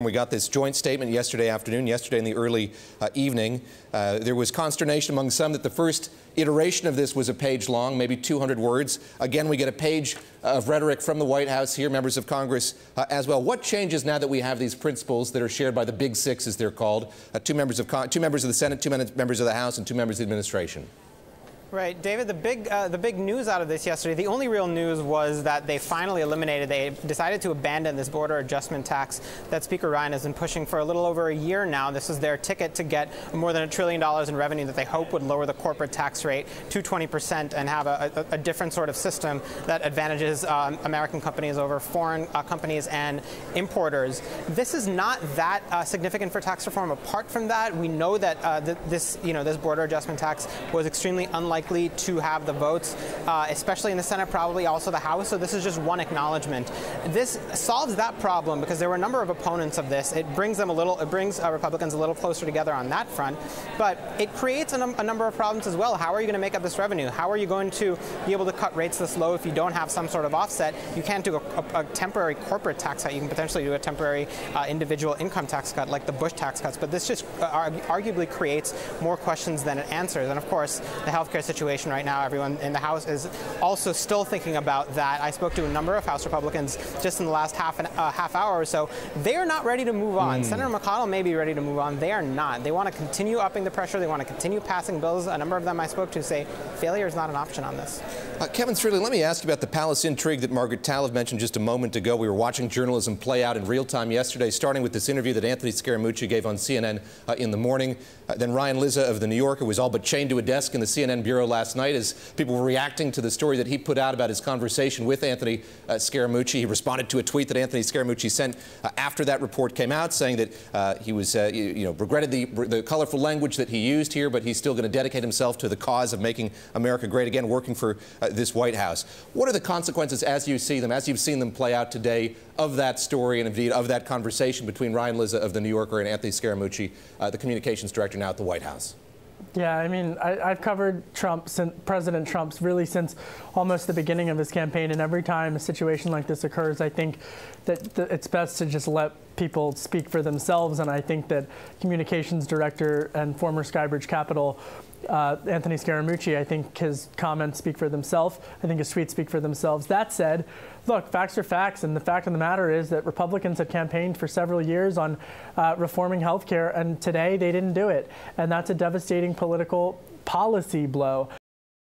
We got this joint statement yesterday afternoon, yesterday in the early evening. There was consternation among some that the first iteration of this was a page long, maybe 200 words. Again, we get a page of rhetoric from the White House here, members of Congress as well. What changes now that we have these principles that are shared by the Big Six, as they're called, two members of the Senate, two members of the House, and two members of the administration? Right, David, the big news out of this yesterday, the only real news was that they finally they decided to abandon this border adjustment tax that Speaker Ryan has been pushing for a little over a year now. This is their ticket to get more than $1 trillion in revenue that they hope would lower the corporate tax rate to 20% and have a different sort of system that advantages American companies over foreign companies and importers. This is not that significant for tax reform. Apart from that, we know that this border adjustment tax was extremely unlikely to have the votes, especially in the Senate, probably also the House. So this is just one acknowledgement. This solves that problem because there were a number of opponents of this. It brings Republicans a little closer together on that front, but it creates a number of problems as well. How are you going to make up this revenue? How are you going to be able to cut rates this low if you don't have some sort of offset? You can't do a temporary corporate tax cut. You can potentially do a temporary individual income tax cut like the Bush tax cuts, but this just arguably creates more questions than it answers. And of course, the healthcare situation right now, everyone in the House is also still thinking about that. I spoke to a number of House Republicans just in the last half hour or so. They are not ready to move on. Senator McConnell may be ready to move on. They are not. They want to continue upping the pressure. They want to continue passing bills. A number of them I spoke to say failure is not an option on this. Kevin Cirilli, let me ask you about the palace intrigue that Margaret Taleb mentioned just a moment ago. We were watching journalism play out in real time yesterday, starting with this interview that Anthony Scaramucci gave on CNN in the morning. Then Ryan Lizza of The New Yorker was all but chained to a desk in the CNN bureau last night as people were reacting to the story that he put out about his conversation with Anthony Scaramucci. He responded to a tweet that Anthony Scaramucci sent after that report came out, saying that he was, regretted the colorful language that he used here, but he's still going to dedicate himself to the cause of making America great again, working for this White House. What are the consequences, as you see them, as you've seen them play out today, of that story and indeed of that conversation between Ryan Lizza of The New Yorker and Anthony Scaramucci, the communications director now at the White House? Yeah, I mean, I've covered President Trump's really since almost the beginning of his campaign, and every time a situation like this occurs, I think that it's best to just let people speak for themselves, and I think that communications director and former Skybridge Capital Anthony Scaramucci, I think his comments speak for themselves. I think his tweets speak for themselves. That said, look, facts are facts, and the fact of the matter is that Republicans have campaigned for several years on reforming health care, and today they didn't do it. And that's a devastating political policy blow.